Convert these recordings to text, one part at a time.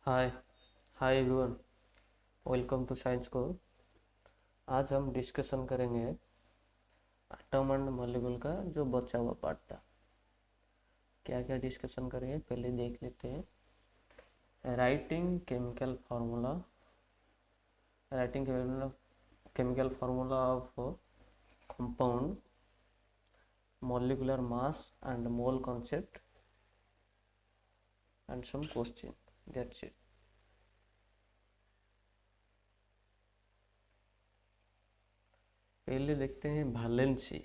Hi hi everyone, welcome to science को। आज हम डिस्कशन करेंगे एटम एंड मॉलिक्यूल का जो बचा हुआ पार्ट था। क्या क्या डिस्कशन करेंगे पहले देख लेते हैं। Writing chemical formula of compound, molecular mass and mole concept and some question. That's it. पहले देखते हैं वैलेंसी।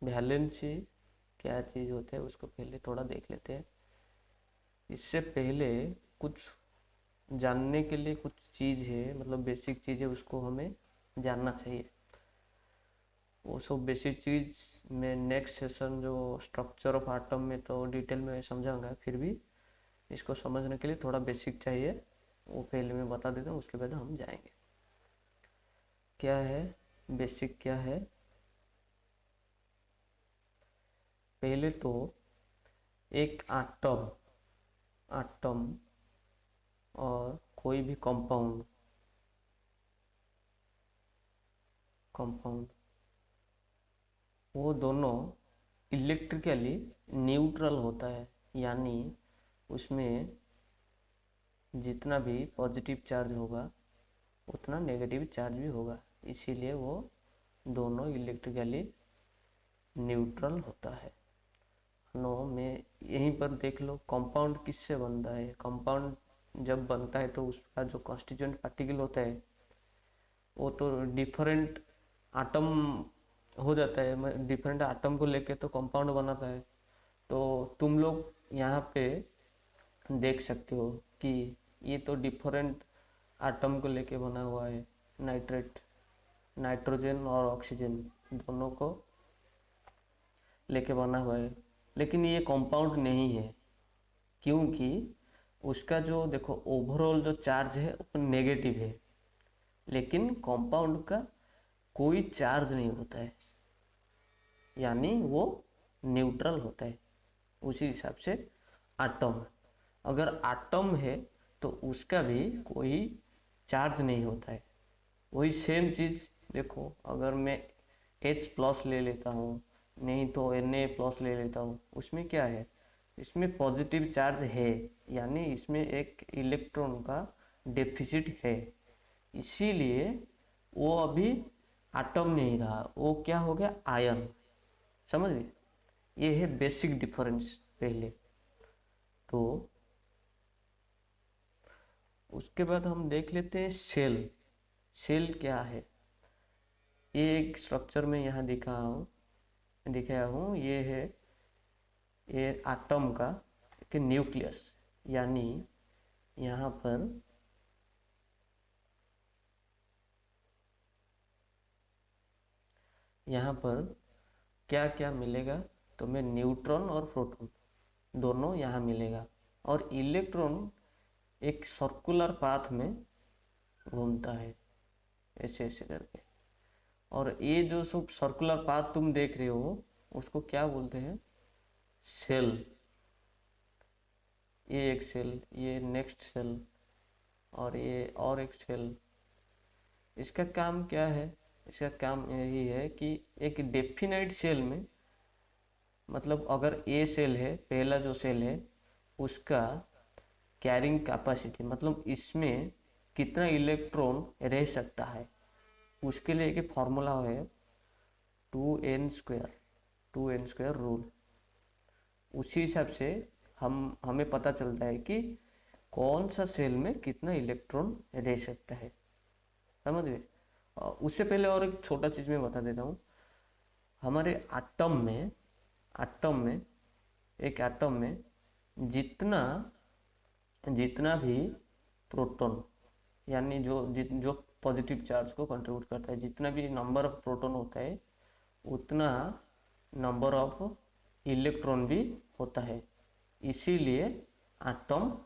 वैलेंसी क्या चीज़ होता है उसको पहले थोड़ा देख लेते हैं। इससे पहले कुछ जानने के लिए कुछ चीज़ है, मतलब बेसिक चीज़ है, उसको हमें जानना चाहिए। वो सब बेसिक चीज़ में नेक्स्ट सेशन जो स्ट्रक्चर ऑफ एटम में तो डिटेल में समझाऊंगा, फिर भी इसको समझने के लिए थोड़ा बेसिक चाहिए। वो पहले मैं बता देता हूँ, उसके बाद हम जाएंगे। क्या है बेसिक, क्या है पहले तो एक एटम एटम और कोई भी कंपाउंड कंपाउंड वो दोनों इलेक्ट्रिकली न्यूट्रल होता है, यानी उसमें जितना भी पॉजिटिव चार्ज होगा उतना नेगेटिव चार्ज भी होगा, इसीलिए वो दोनों इलेक्ट्रिकली न्यूट्रल होता है। नो में यहीं पर देख लो, कंपाउंड किससे बनता है। कंपाउंड जब बनता है तो उसका जो कॉन्स्टिट्यूएंट पार्टिकल होता है वो तो डिफरेंट आटम हो जाता है। डिफरेंट आटम को लेके तो कंपाउंड बनाता है। तो तुम लोग यहाँ पे देख सकते हो कि ये तो डिफरेंट आटम को लेके बना हुआ है। नाइट्रोजन और ऑक्सीजन दोनों को लेके बना हुआ है, लेकिन ये कंपाउंड नहीं है, क्योंकि उसका जो देखो ओवरऑल जो चार्ज है वो नेगेटिव है, लेकिन कंपाउंड का कोई चार्ज नहीं होता है, यानी वो न्यूट्रल होता है। उसी हिसाब से एटम, अगर एटम है तो उसका भी कोई चार्ज नहीं होता है। वही सेम चीज़ देखो, अगर मैं H प्लस ले लेता हूँ, नहीं तो Na+ ले लेता हूँ, उसमें क्या है, इसमें पॉजिटिव चार्ज है, यानी इसमें एक इलेक्ट्रॉन का डेफिसिट है। इसीलिए वो अभी एटम नहीं रहा, वो क्या हो गया, आयन। समझ गए, ये है बेसिक डिफरेंस पहले। तो उसके बाद हम देख लेते हैं सेल। सेल क्या है, ये एक स्ट्रक्चर में यहाँ दिखाया हूँ। ये है ये एटम का एक न्यूक्लियस, यानी यहाँ पर क्या क्या मिलेगा, तो मैं न्यूट्रॉन और प्रोटॉन दोनों यहाँ मिलेगा, और इलेक्ट्रॉन एक सर्कुलर पाथ में घूमता है, ऐसे ऐसे करके। और ये जो सब सर्कुलर पाथ तुम देख रहे हो उसको क्या बोलते हैं, सेल। ये एक सेल, ये नेक्स्ट सेल, और ये और एक सेल। इसका काम क्या है, इसका काम यही है कि एक डेफिनाइट सेल में, मतलब अगर ए सेल है, पहला जो सेल है उसका कैरिंग कैपेसिटी, मतलब इसमें कितना इलेक्ट्रॉन रह सकता है, उसके लिए एक फॉर्मूला है 2n² 2n² रूल। उसी हिसाब से हमें पता चलता है कि कौन सा सेल में कितना इलेक्ट्रॉन रह सकता है। समझ गए। उससे पहले और एक छोटा चीज़ मैं बता देता हूँ। हमारे एटम में एक एटम में जितना जितना भी प्रोटॉन, यानी जो पॉजिटिव चार्ज को कंट्रीब्यूट करता है, जितना भी नंबर ऑफ प्रोटॉन होता है उतना नंबर ऑफ इलेक्ट्रॉन भी होता है। इसीलिए एटम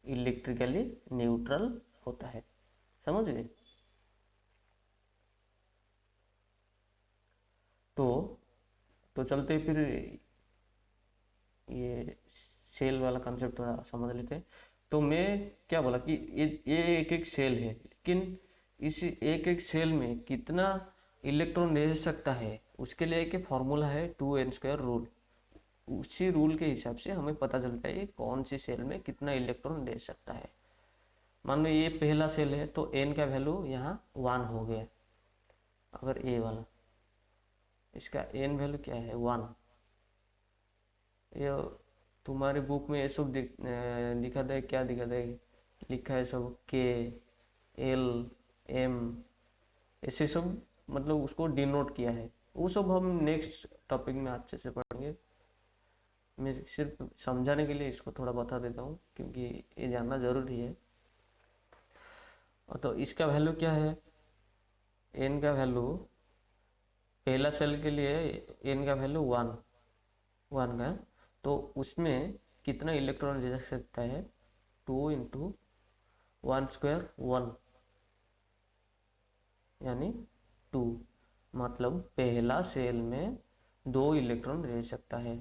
इलेक्ट्रिकली न्यूट्रल होता है। समझ गए। तो चलते फिर ये सेल वाला कंसेप्ट थोड़ा समझ लेते हैं। तो मैं क्या बोला कि ये एक एक सेल है, लेकिन इस एक एक सेल में कितना इलेक्ट्रॉन रह सकता है उसके लिए एक फॉर्मूला है 2n² रूल। उसी रूल के हिसाब से हमें पता चलता है कि कौन सी सेल में कितना इलेक्ट्रॉन रह सकता है। मान लो ये पहला सेल है तो n का वैल्यू यहाँ 1 हो गया। अगर ए वाला, इसका n वैल्यू क्या है 1। ये तुम्हारी बुक में ये सब दिखा दे, क्या दिखा दे, लिखा है सब के एल एम ऐसे सब, मतलब उसको डिनोट किया है। वो सब हम नेक्स्ट टॉपिक में अच्छे से पढ़ेंगे। मैं सिर्फ समझाने के लिए इसको थोड़ा बता देता हूँ क्योंकि ये जानना जरूरी है। तो इसका वैल्यू क्या है, एन का वैल्यू पहला सेल के लिए एन का वैल्यू 1 का, तो उसमें कितना इलेक्ट्रॉन ले सकता है 2 इंटू 1² 1 यानी 2, मतलब पहला सेल में 2 इलेक्ट्रॉन रह सकता है।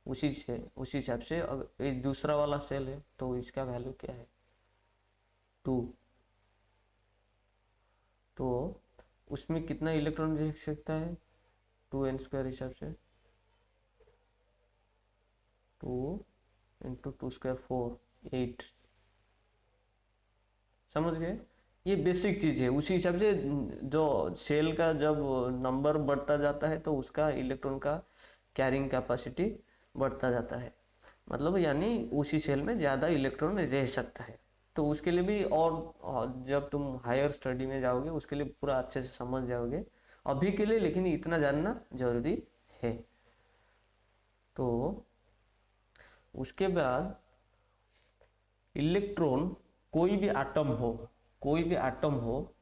उसी हिसाब से अगर ये दूसरा वाला सेल है तो इसका वैल्यू क्या है 2, तो उसमें कितना इलेक्ट्रॉन रह सकता है 2n² हिसाब से 2 इंटू 2² 4 8। समझ गए, ये बेसिक चीज है। उसी हिसाब से जो सेल का जब नंबर बढ़ता जाता है तो उसका इलेक्ट्रॉन का कैरिंग कैपेसिटी बढ़ता जाता है, मतलब यानी उसी सेल में ज़्यादा इलेक्ट्रॉन रह सकता है। तो उसके लिए भी और जब तुम हायर स्टडी में जाओगे उसके लिए पूरा अच्छे से समझ जाओगे, अभी के लिए लेकिन इतना जानना जरूरी है। तो उसके बाद इलेक्ट्रॉन कोई भी एटम हो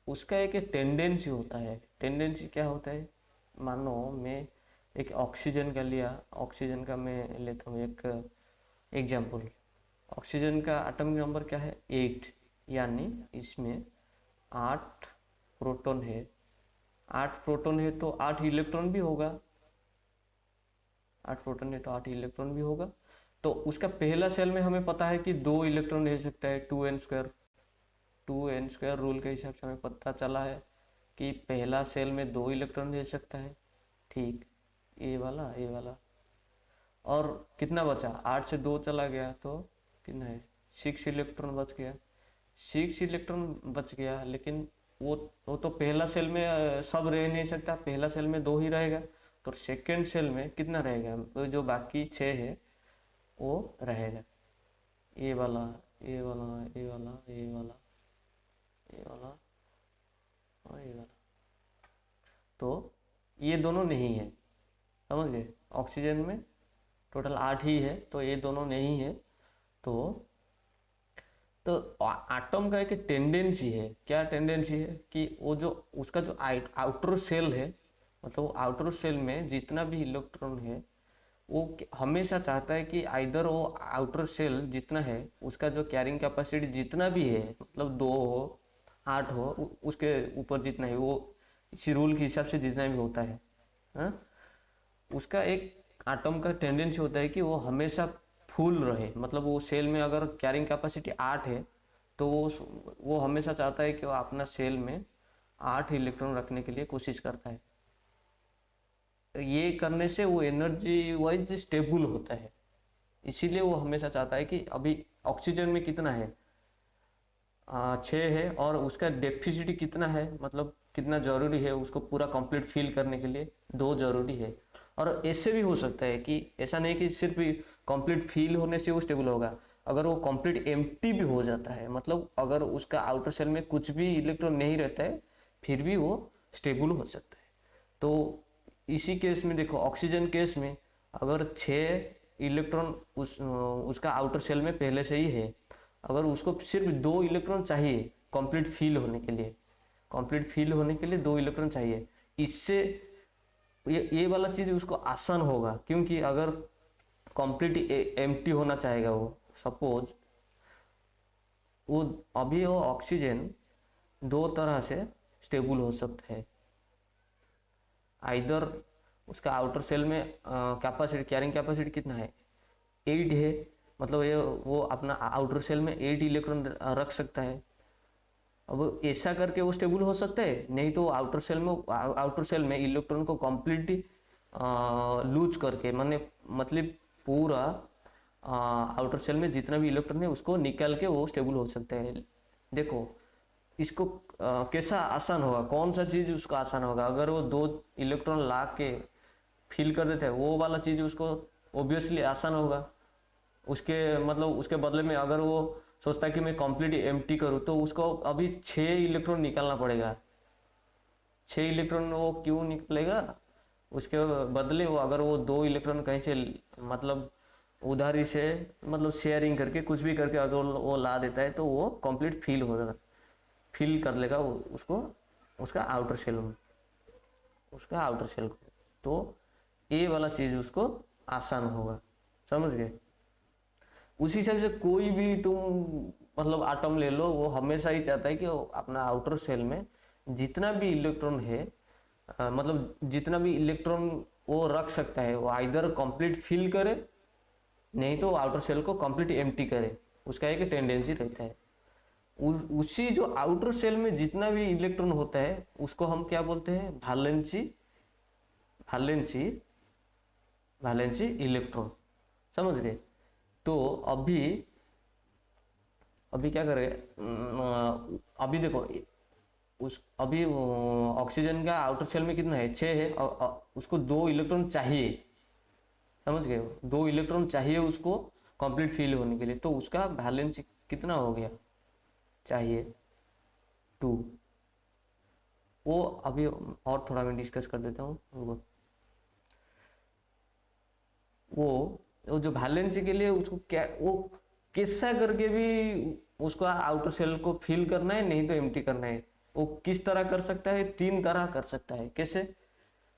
उसका एक टेंडेंसी होता है। टेंडेंसी क्या होता है, मानो मैं एक ऑक्सीजन का लिया, ऑक्सीजन का मैं लेता हूँ एक एग्जाम्पल। ऑक्सीजन का एटॉमिक नंबर क्या है 8, यानी इसमें 8 प्रोटॉन है। 8 प्रोटॉन है तो 8 इलेक्ट्रॉन भी होगा, 8 प्रोटॉन है तो 8 इलेक्ट्रॉन भी होगा। तो उसका पहला सेल में हमें पता है कि 2 इलेक्ट्रॉन रह सकता है 2n² रूल के हिसाब से हमें पता चला है कि पहला सेल में 2 इलेक्ट्रॉन रह सकता है। ठीक, ए वाला और कितना बचा, 8 से 2 चला गया तो कितना है 6 इलेक्ट्रॉन बच गया। 6 इलेक्ट्रॉन बच गया, लेकिन वो तो पहला सेल में सब रह नहीं सकता, पहला सेल में 2 ही रहेगा। तो सेकेंड सेल में कितना रहेगा, तो जो बाकी 6 है वो रहेगा ए वाला ए वाला ए वाला ए वाला ए वाला और ए वाला। तो ये दोनों नहीं है, समझ गए। ऑक्सीजन में टोटल 8 ही है तो ये दोनों नहीं है। तो एटम का एक टेंडेंसी है, क्या टेंडेंसी है कि वो जो उसका जो आउटर सेल है, मतलब वो आउटर सेल में जितना भी इलेक्ट्रॉन है वो हमेशा चाहता है कि आइदर वो आउटर सेल जितना है उसका जो कैरिंग कैपेसिटी जितना भी है, मतलब 2 हो 8 हो उसके ऊपर जितना है वो इसी रूल के हिसाब से जितना भी होता है, हाँ? उसका एक एटम का टेंडेंसी होता है कि वो हमेशा फुल रहे। मतलब वो सेल में अगर कैरिंग कैपेसिटी 8 है तो वो हमेशा चाहता है कि वो अपना सेल में 8 इलेक्ट्रॉन रखने के लिए कोशिश करता है। तो ये करने से वो एनर्जी वाइज स्टेबल होता है, इसीलिए वो हमेशा चाहता है कि अभी ऑक्सीजन में कितना है 6 है और उसका डेफिसिटी कितना है, मतलब कितना जरूरी है उसको पूरा कंप्लीट फिल करने के लिए 2 जरूरी है। और ऐसे भी हो सकता है कि ऐसा नहीं कि सिर्फ कंप्लीट फिल होने से वो स्टेबल होगा, अगर वो कंप्लीट एम्प्टी भी हो जाता है, मतलब अगर उसका आउटर सेल में कुछ भी इलेक्ट्रॉन नहीं रहता है फिर भी वो स्टेबल हो सकता है। तो इसी केस में देखो ऑक्सीजन केस में अगर 6 इलेक्ट्रॉन उसका आउटर सेल में पहले से ही है, अगर उसको सिर्फ 2 इलेक्ट्रॉन चाहिए कंप्लीट फिल होने के लिए, 2 इलेक्ट्रॉन चाहिए, इससे ये वाला चीज उसको आसान होगा। क्योंकि अगर कंप्लीट एम्प्टी होना चाहेगा वो, सपोज वो अभी वो ऑक्सीजन 2 तरह से स्टेबल हो सकता है। आइदर उसका आउटर सेल में कैपेसिटी कैरिंग कैपेसिटी कितना है 8 है मतलब ये वो अपना आउटर सेल में 8 इलेक्ट्रॉन रख सकता है। अब ऐसा करके वो स्टेबल हो सकता है, नहीं तो आउटर सेल में इलेक्ट्रॉन को कंप्लीटली लूज करके मतलब पूरा आउटर सेल में जितना भी इलेक्ट्रॉन है उसको निकाल के वो स्टेबल हो सकता है। देखो इसको कैसा आसान होगा, कौन सा चीज़ उसको आसान होगा, अगर वो 2 इलेक्ट्रॉन ला के फिल कर देते हैं वो वाला चीज़ उसको ऑब्वियसली आसान होगा। उसके मतलब उसके बदले में अगर वो सोचता है कि मैं कंप्लीट एम्प्टी करूँ तो उसको अभी 6 इलेक्ट्रॉन निकालना पड़ेगा। 6 इलेक्ट्रॉन वो क्यों निकलेगा, उसके बदले वो अगर वो 2 इलेक्ट्रॉन कहीं से मतलब उधारी से मतलब शेयरिंग करके कुछ भी करके अगर वो ला देता है तो वो कंप्लीट फिल कर लेगा उसको उसका आउटर सेल में, उसका आउटर सेल को, तो ये वाला चीज़ उसको आसान होगा। समझ गए। उसी हिसाब से कोई भी तुम मतलब आटम ले लो, वो हमेशा ही चाहता है कि वो अपना आउटर सेल में जितना भी इलेक्ट्रॉन है मतलब जितना भी इलेक्ट्रॉन वो रख सकता है वो आइदर कंप्लीट फिल करे, नहीं तो आउटर सेल को कंप्लीट एम्प्टी करे। उसका एक टेंडेंसी रहता है। उसी जो आउटर सेल में जितना भी इलेक्ट्रॉन होता है उसको हम क्या बोलते हैं, वैलेंसी वैलेंसी वैलेंसी इलेक्ट्रॉन। समझ गए। तो अभी अभी क्या करें, अभी देखो अभी ऑक्सीजन का आउटर सेल में कितना है, 6 है, उसको 2 इलेक्ट्रॉन चाहिए। समझ गए, 2 इलेक्ट्रॉन चाहिए उसको कंप्लीट फिल होने के लिए, तो उसका वैलेंस कितना हो गया, चाहिए 2। वो अभी और थोड़ा मैं डिस्कस कर देता हूँ। वो जो वैलेंसी के लिए उसको क्या वो कैसा करके भी उसको आउटर सेल को फिल करना है, नहीं तो एम्प्टी करना है। वो किस तरह कर सकता है, 3 तरह कर सकता है। कैसे,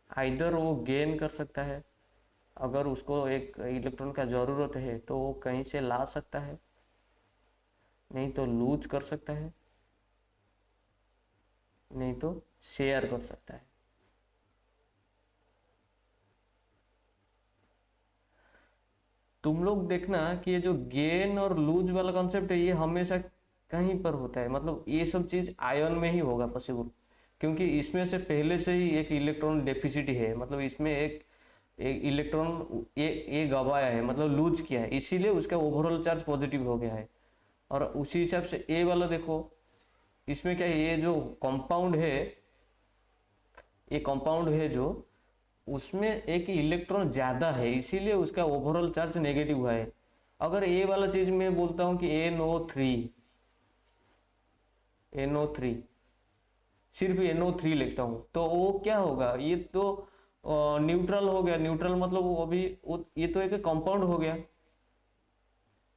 आइदर वो गेन कर सकता है, अगर उसको एक इलेक्ट्रॉन का ज़रूरत है तो वो कहीं से ला सकता है, नहीं तो लूज कर सकता है, नहीं तो शेयर कर सकता है। तुम लोग देखना कि ये जो गेन और लूज वाला कॉन्सेप्ट है ये हमेशा कहीं पर होता है, मतलब ये सब चीज आयन में ही होगा पॉसिबल, क्योंकि इसमें से पहले से ही एक इलेक्ट्रॉन डेफिसिट है, मतलब इसमें एक इलेक्ट्रॉन ये गवाया है, मतलब लूज किया है, इसीलिए उसका ओवरऑल चार्ज पॉजिटिव हो गया है। और उसी हिसाब से ए वाला देखो, इसमें क्या है, ये जो कंपाउंड है, ये कंपाउंड है जो उसमें एक इलेक्ट्रॉन ज्यादा है, इसीलिए उसका ओवरऑल चार्ज नेगेटिव हुआ है। अगर ए वाला चीज मैं बोलता हूं कि NO3 सिर्फ NO3 लिखता हूं तो वो क्या होगा, ये तो न्यूट्रल हो गया। न्यूट्रल मतलब वो अभी ये तो एक कंपाउंड हो गया,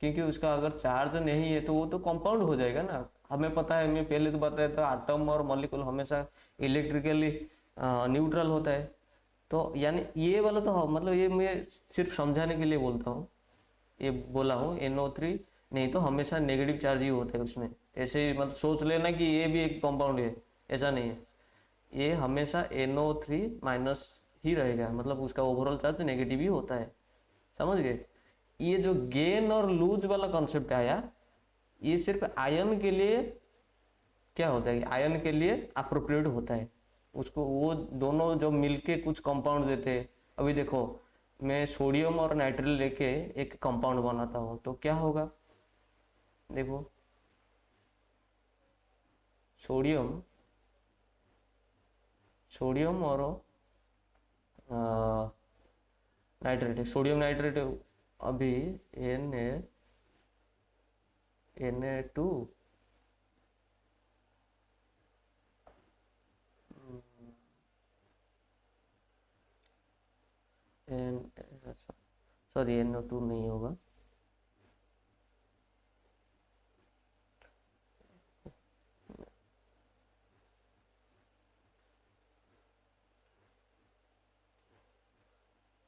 क्योंकि उसका अगर चार्ज नहीं है तो वो तो कंपाउंड हो जाएगा ना। हमें पता है, मैं पहले तो बताया था एटम और मॉलिक्यूल हमेशा इलेक्ट्रिकली न्यूट्रल होता है। तो यानी ये वाला तो मतलब ये मैं सिर्फ समझाने के लिए बोलता हूँ, ये बोला हूँ NO3, नहीं तो हमेशा नेगेटिव चार्ज ही होता है उसमें। ऐसे ही मतलब सोच लेना कि ये भी एक कंपाउंड है, ऐसा नहीं है। ये हमेशा NO3- ही रहेगा, मतलब उसका ओवरऑल चार्ज नेगेटिव ही होता है। समझ गए। ये जो गेन और लूज वाला कॉन्सेप्ट आया, ये सिर्फ आयन के लिए क्या होता है, आयन के लिए अप्रोप्रिएट होता है। उसको वो दोनों जो मिलके कुछ कंपाउंड देते हैं। अभी देखो, मैं सोडियम और नाइट्रेट लेके एक कंपाउंड बनाता हूँ तो क्या होगा, देखो सोडियम सोडियम और नाइट्रेट, सोडियम नाइट्रेट अभी Na2 एन सॉरी NO2 नहीं होगा,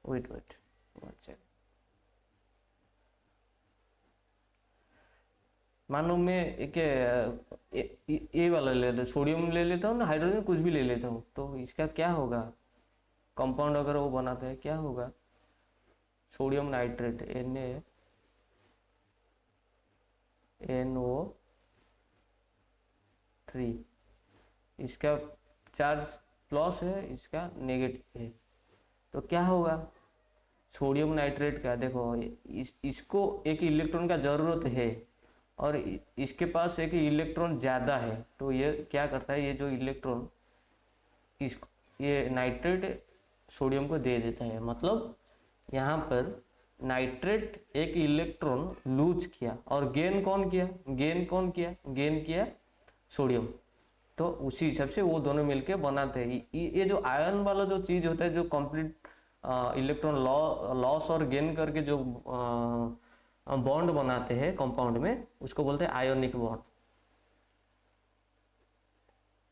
वेट वेट अच्छा। मानो मैं एक ये वाला ले लेता, सोडियम ले लेता हूँ ना, हाइड्रोजन कुछ भी ले लेता हूँ, तो इसका क्या होगा, कंपाउंड अगर वो बनाते हैं क्या होगा, सोडियम नाइट्रेट Na NO3, इसका चार्ज प्लस है, इसका नेगेटिव है। तो क्या होगा, सोडियम नाइट्रेट का देखो इसको एक इलेक्ट्रॉन का ज़रूरत है और इसके पास एक इलेक्ट्रॉन ज़्यादा है, तो ये क्या करता है, ये जो इलेक्ट्रॉन इस ये नाइट्रेट सोडियम को दे देता है। मतलब यहाँ पर नाइट्रेट एक इलेक्ट्रॉन लूज किया और गेन कौन किया, गेन किया सोडियम। तो उसी हिसाब से वो दोनों मिलके बनाते हैं। ये जो आयन वाला जो चीज़ होता है, जो कंप्लीट इलेक्ट्रॉन लॉस और गेन करके जो बॉन्ड बनाते हैं कंपाउंड में, उसको बोलते हैं आयोनिक बॉन्ड।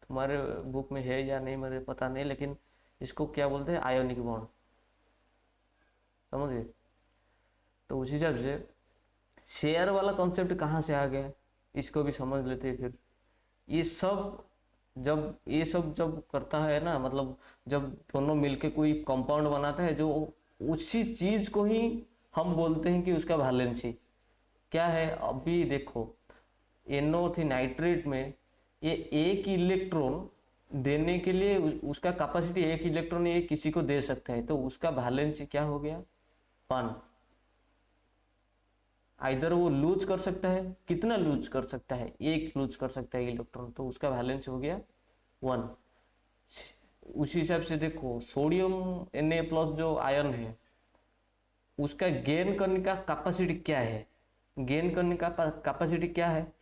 तुम्हारे बुक में है या नहीं मुझे पता नहीं, लेकिन इसको क्या बोलते हैं, आयोनिक बॉन्ड, समझ गए। तो उसी हिसाब से शेयर वाला कॉन्सेप्ट कहाँ से आ गया, इसको भी समझ लेते हैं। फिर ये सब जब करता है ना, मतलब जब दोनों मिलके कोई कंपाउंड बनाता है, जो उसी चीज को ही हम बोलते हैं कि उसका वैलेंसी क्या है। अभी देखो NO3 नाइट्रेट में ये एक इलेक्ट्रॉन देने के लिए उसका कैपेसिटी, एक इलेक्ट्रॉन ये किसी को दे सकता है, तो उसका वैलेंसी क्या हो गया, 1। आइदर वो लूज कर सकता है, कितना लूज कर सकता है, एक लूज कर सकता है इलेक्ट्रॉन, तो उसका वैलेंस हो गया 1। उसी हिसाब से देखो सोडियम Na+ जो आयन है, उसका गेन करने का कैपेसिटी क्या है, गेन करने का कैपेसिटी क्या है,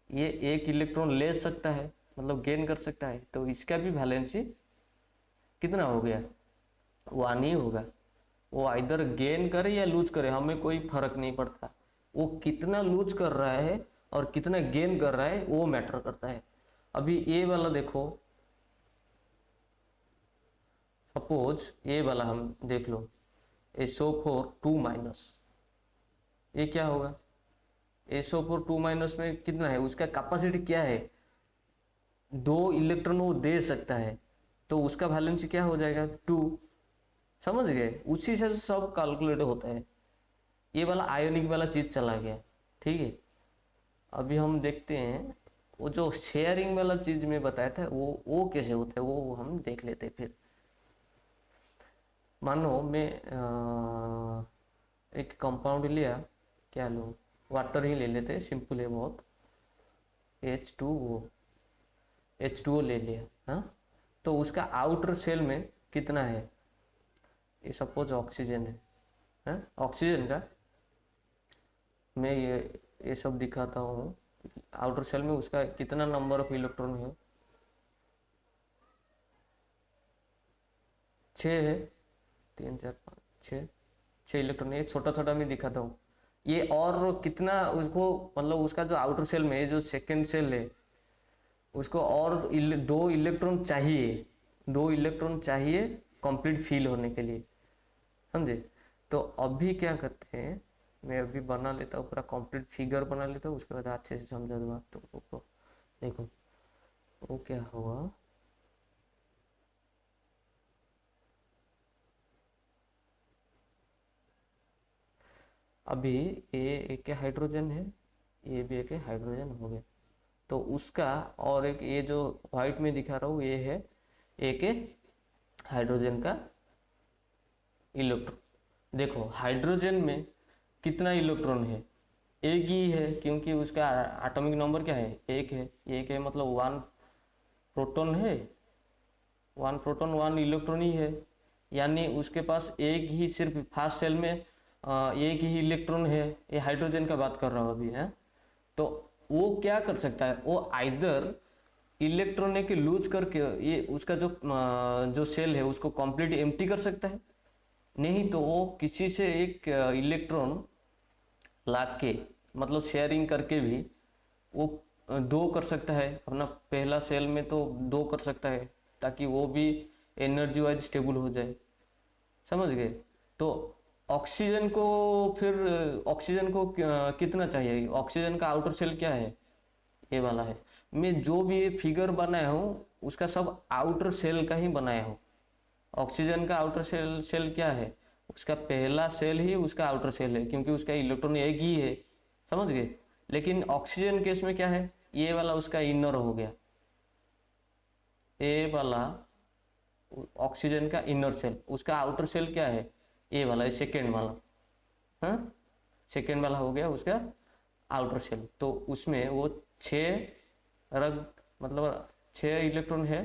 ये एक इलेक्ट्रॉन ले सकता है, मतलब गेन कर सकता है, तो इसका भी वैलेंसी कितना हो गया, 1 ही होगा। वो आइदर गेन करे या लूज करे, हमें कोई फर्क नहीं पड़ता, वो कितना लूज कर रहा है और कितना गेन कर रहा है वो मैटर करता है। अभी ये वाला देखो, सपोज ये वाला हम देख लो, SO4 2-, ये क्या होगा, SO4 2- में कितना है, उसका कैपेसिटी क्या है, 2 इलेक्ट्रॉन वो दे सकता है, तो उसका वैलेंसी क्या हो जाएगा, 2। समझ गए, उसी से सब कैलकुलेट होता है। ये वाला आयोनिक वाला चीज चला गया, ठीक है। अभी हम देखते हैं वो जो शेयरिंग वाला चीज में बताया था, वो कैसे होता है, वो हम देख लेते हैं। फिर मानो मैं एक कंपाउंड लिया, क्या लो, वाटर ही ले लेते, सिंपल है बहुत, H2O ले लिया, हाँ। तो उसका आउटर सेल में कितना है, ये सपोज ऑक्सीजन है, हाँ? ऑक्सीजन का मैं ये सब दिखाता हूँ, आउटर सेल में उसका कितना नंबर ऑफ इलेक्ट्रॉन है, 6 है, 3 4 5 6 इलेक्ट्रॉन। ये छोटा छोटा मैं दिखाता हूँ, ये और कितना उसको, मतलब उसका जो आउटर सेल में जो सेकेंड सेल है, उसको और 2 इलेक्ट्रॉन चाहिए, 2 इलेक्ट्रॉन चाहिए कंप्लीट फिल होने के लिए, समझे। तो अभी क्या करते हैं, मैं अभी बना लेता हूँ, पूरा कंप्लीट फिगर बना लेता हूँ, उसके बाद अच्छे से समझा दूंगा। तो देखो वो क्या हुआ, अभी ये एक हाइड्रोजन है, ये भी एक हाइड्रोजन हो गया, तो उसका और एक ये जो व्हाइट में दिखा रहा हूँ, ये है एक हाइड्रोजन का इलेक्ट्रॉन। देखो हाइड्रोजन में कितना इलेक्ट्रॉन है, एक ही है, क्योंकि उसका एटॉमिक नंबर क्या है, एक है। एक है मतलब 1 प्रोटॉन है, 1 प्रोटॉन 1 इलेक्ट्रॉन ही है, यानी उसके पास एक ही, सिर्फ फर्स्ट सेल में एक ही इलेक्ट्रॉन है। ये हाइड्रोजन का बात कर रहा हूँ अभी, है। तो वो क्या कर सकता है, वो आइदर इलेक्ट्रॉन के लूज करके ये उसका जो सेल है उसको कंप्लीट एम्प्टी कर सकता है, नहीं तो वो किसी से एक इलेक्ट्रॉन ला के, मतलब शेयरिंग करके भी वो 2 कर सकता है, अपना पहला सेल में तो 2 कर सकता है, ताकि वो भी एनर्जी वाइज स्टेबल हो जाए, समझ गए। तो ऑक्सीजन को फिर ऑक्सीजन को कितना चाहिए, ऑक्सीजन का आउटर सेल क्या है, ये वाला है। मैं जो भी फिगर बनाया हूँ उसका सब आउटर सेल का ही बनाया हूँ। ऑक्सीजन का आउटर सेल क्या है, उसका पहला सेल ही उसका आउटर सेल है, क्योंकि उसका इलेक्ट्रॉन एक ही है, समझ गए। लेकिन ऑक्सीजन केस में क्या है, ये वाला उसका इनर हो गया, ए वाला ऑक्सीजन का इनर सेल, उसका आउटर सेल क्या है, ए वाला, सेकेंड वाला, हाँ सेकेंड वाला हो गया उसका आउटर सेल। तो उसमें वो 6 रग मतलब 6 इलेक्ट्रॉन है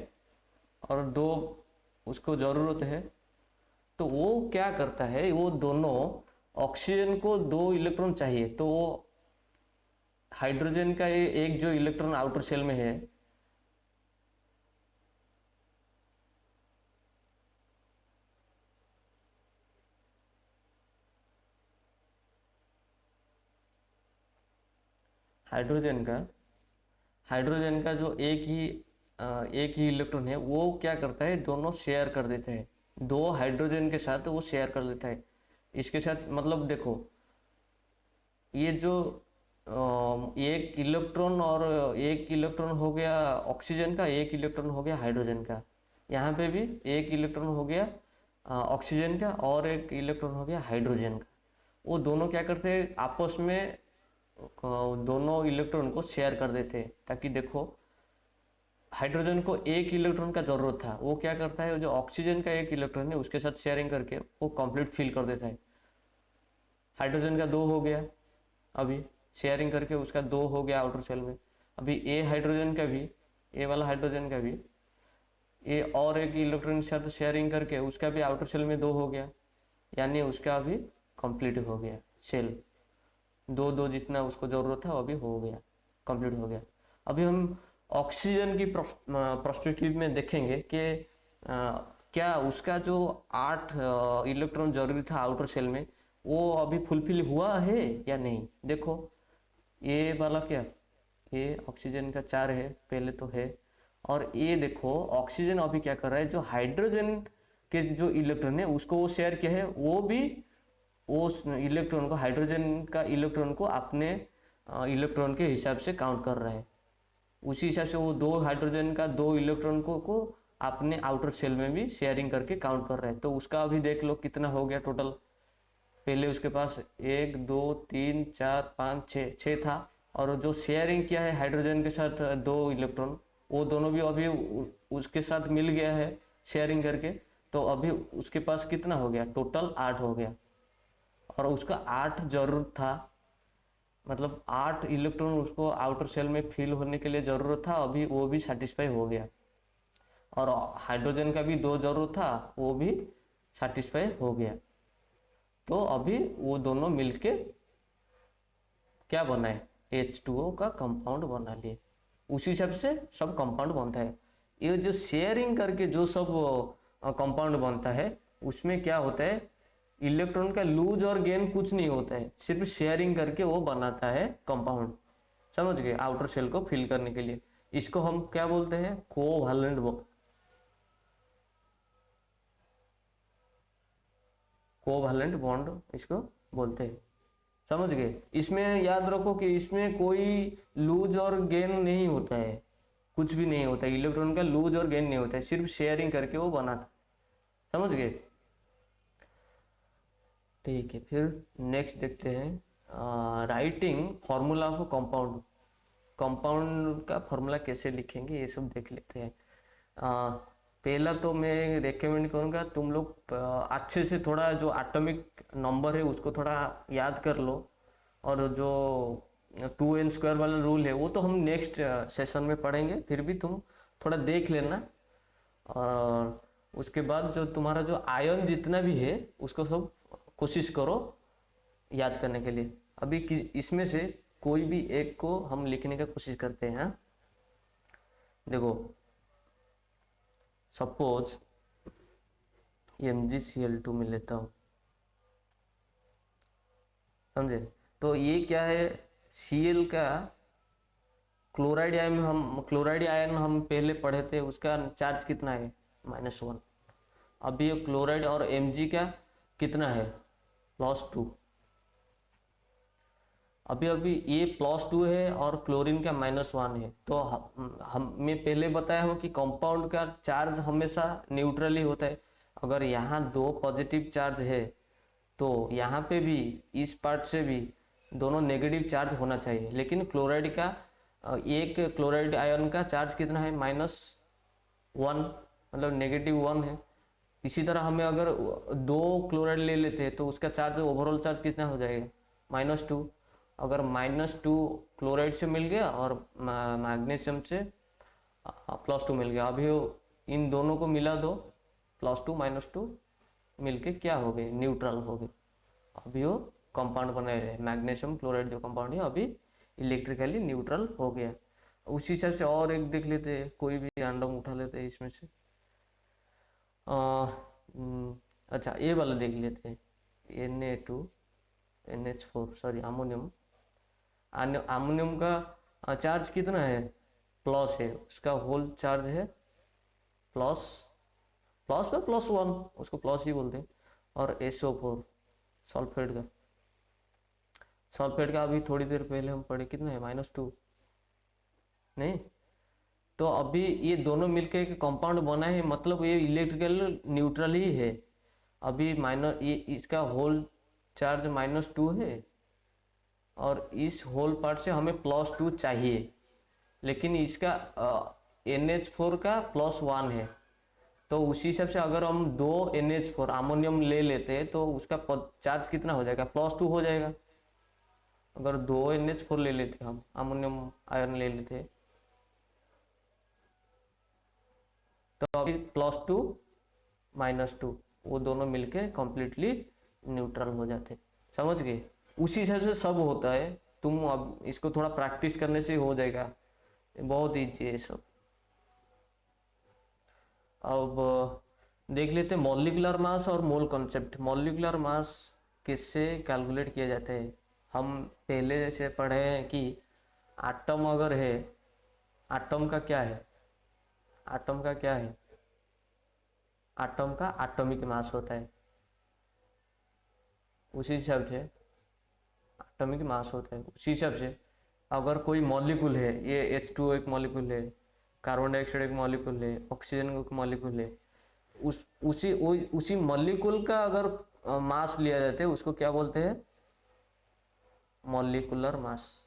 और 2 उसको ज़रूरत है। तो वो क्या करता है, वो दोनों ऑक्सीजन को 2 इलेक्ट्रॉन चाहिए, तो वो हाइड्रोजन का ये एक जो इलेक्ट्रॉन आउटर सेल में है, हाइड्रोजन का जो एक ही इलेक्ट्रॉन है, वो क्या करता है, दोनों शेयर कर देते हैं, 2 हाइड्रोजन के साथ वो शेयर कर देता है। इसके साथ मतलब देखो, ये जो एक इलेक्ट्रॉन और एक इलेक्ट्रॉन हो गया ऑक्सीजन का, एक इलेक्ट्रॉन हो गया हाइड्रोजन का, यहाँ पे भी एक इलेक्ट्रॉन हो गया ऑक्सीजन का और एक इलेक्ट्रॉन हो गया हाइड्रोजन का। वो दोनों क्या करते हैं, आपस में दोनों इलेक्ट्रॉन को शेयर कर देते हैं, ताकि देखो हाइड्रोजन को एक इलेक्ट्रॉन का जरूरत था, वो क्या करता है, जो ऑक्सीजन का एक इलेक्ट्रॉन है उसके साथ शेयरिंग करके वो कंप्लीट फिल कर देता है। हाइड्रोजन का 2 हो गया, अभी शेयरिंग करके उसका 2 हो गया आउटर सेल में। अभी ए हाइड्रोजन का भी, ए वाला हाइड्रोजन का भी ए और एक इलेक्ट्रॉन के साथ शेयरिंग करके उसका भी आउटर सेल में 2 हो गया, यानी उसका अभी कंप्लीट हो गया सेल, 2 जितना उसको जरूरत था अभी हो गया, कंप्लीट हो गया। अभी हम ऑक्सीजन की पर्सपेक्टिव में देखेंगे कि क्या उसका जो 8 इलेक्ट्रॉन जरूरी था आउटर सेल में, वो अभी फुलफिल हुआ है या नहीं। देखो ये वाला क्या, ये ऑक्सीजन का 4 है पहले तो है, और ये देखो ऑक्सीजन अभी क्या कर रहा है, जो हाइड्रोजन के जो इलेक्ट्रॉन है उसको वो शेयर किया है, वो भी उस इलेक्ट्रॉन को, हाइड्रोजन का इलेक्ट्रॉन को अपने इलेक्ट्रॉन के हिसाब से काउंट कर रहा है। उसी हिसाब से वो 2 हाइड्रोजन का 2 इलेक्ट्रॉन को अपने आउटर सेल में भी शेयरिंग करके काउंट कर रहा है। तो उसका अभी देख लो कितना हो गया टोटल। पहले उसके पास 1 2 3 4 5 6 था, और जो शेयरिंग किया है हाइड्रोजन के साथ 2 इलेक्ट्रॉन, वो दोनों भी अभी उसके साथ मिल गया है शेयरिंग करके। तो अभी उसके पास कितना हो गया, टोटल 8 हो गया, और उसका 8 जरूरत था, मतलब 8 इलेक्ट्रॉन उसको आउटर सेल में फिल होने के लिए जरूरत था, अभी वो भी सेटिस्फाई हो गया। और हाइड्रोजन का भी 2 जरूरत था, वो भी सेटिस्फाई हो गया। तो अभी वो दोनों मिलके क्या बनाए, H2O का कंपाउंड बना लिए। उसी हिसाब से सब कंपाउंड बनता है। ये जो शेयरिंग करके जो सब कंपाउंड बनता है, उसमें क्या होता है, इलेक्ट्रॉन का लूज और गेन कुछ नहीं होता है, सिर्फ शेयरिंग करके वो बनाता है कंपाउंड। समझ गए, आउटर सेल को फिल करने के लिए। इसको हम क्या बोलते हैं, कोवैलेंट बॉन्ड। कोवैलेंट बॉन्ड इसको बोलते हैं। समझ गए। इसमें याद रखो कि इसमें कोई लूज और गेन नहीं होता है, कुछ भी नहीं होता है, इलेक्ट्रॉन का लूज और गेन नहीं होता है, सिर्फ शेयरिंग करके वो बनाता। समझ गए। ठीक है, फिर नेक्स्ट देखते हैं writing formula of compound. Compound का फॉर्मूला कैसे लिखेंगे ये सब देख लेते हैं। पहला तो मैं रेकमेंड करूँगा तुम लोग अच्छे से थोड़ा जो एटॉमिक नंबर है उसको थोड़ा याद कर लो, और जो 2n² वाला रूल है वो तो हम नेक्स्ट सेशन में पढ़ेंगे, फिर भी तुम थोड़ा देख लेना। और उसके बाद जो तुम्हारा जो आयन जितना भी है उसको सब कोशिश करो याद करने के लिए। अभी इसमें से कोई भी एक को हम लिखने का कोशिश करते हैं। देखो सपोज MgCl2 में लेता हूँ, समझे। तो ये क्या है, Cl का क्लोराइड आयन हम पहले पढ़े थे, उसका चार्ज कितना है, -1। अभी ये क्लोराइड और Mg का कितना है, +2। अभी ये +2 है और क्लोरीन का -1 है। तो मैं पहले बताया हूँ कि कंपाउंड का चार्ज हमेशा न्यूट्रल ही होता है। अगर यहाँ 2 पॉजिटिव चार्ज है तो यहाँ पे भी इस पार्ट से भी दोनों नेगेटिव चार्ज होना चाहिए, लेकिन क्लोराइड का एक क्लोराइड आयन का चार्ज कितना है, -1, मतलब -1 है। इसी तरह हमें अगर 2 क्लोराइड ले लेते हैं तो उसका चार्ज, ओवरऑल चार्ज कितना हो जाएगा, -2। अगर -2 क्लोराइड से मिल गया और मैग्नीशियम से +2 मिल गया, अभी इन दोनों को मिला दो, +2 -2 मिलके क्या हो गए, न्यूट्रल हो गए। अभी वो कंपाउंड बने रहे, मैग्नीशियम क्लोराइड जो कंपाउंड है अभी इलेक्ट्रिकली न्यूट्रल हो गया। उसी हिसाब से और एक देख लेते हैं, कोई भी रैंडम उठा लेते हैं इसमें से। अच्छा ये वाला देख लेते हैं, Na2NH4, सॉरी अमोनियम। अमोनियम का चार्ज कितना है, प्लस है, उसका होल चार्ज है प्लस, प्लस में +1, उसको प्लस ही बोलते हैं। और SO4 सल्फेट का अभी थोड़ी देर पहले हम पढ़े कितना है, -2, नहीं। तो अभी ये दोनों मिलकर एक कंपाउंड बना है, मतलब ये इलेक्ट्रिकल न्यूट्रल ही है। अभी ये इसका होल चार्ज -2 है और इस होल पार्ट से हमें +2 चाहिए, लेकिन इसका NH4 का +1 है। तो उसी हिसाब से अगर हम 2 NH4 अमोनियम ले लेते हैं तो उसका चार्ज कितना हो जाएगा, +2 हो जाएगा। अगर 2 NH4 ले लेते हम, अमोनियम आयन ले लेते, तो अभी +2 -2 वो दोनों मिलके कंप्लीटली न्यूट्रल हो जाते। समझ गए? उसी हिसाब से सब होता है। तुम अब इसको थोड़ा प्रैक्टिस करने से हो जाएगा, बहुत ईजी है सब। अब देख लेते हैं मॉलिक्यूलर मास और मोल कॉन्सेप्ट। मॉलिक्यूलर मास किससे कैलकुलेट किया जाता है? हम पहले से पढ़े हैं कि एटम अगर है, एटम का क्या है, एटम का क्या है, एटम का एटॉमिक मास होता है। उसी हिसाब से एटॉमिक मास होता है। उसी हिसाब से अगर कोई मॉलिक्यूल है, ये H2O एक मॉलिक्यूल है, कार्बन डाइऑक्साइड एक मॉलिक्यूल है, ऑक्सीजन एक मॉलिक्यूल है, उसी मॉलिक्यूल का अगर मास लिया जाता है उसको क्या बोलते हैं, मॉलिक्यूलर मास।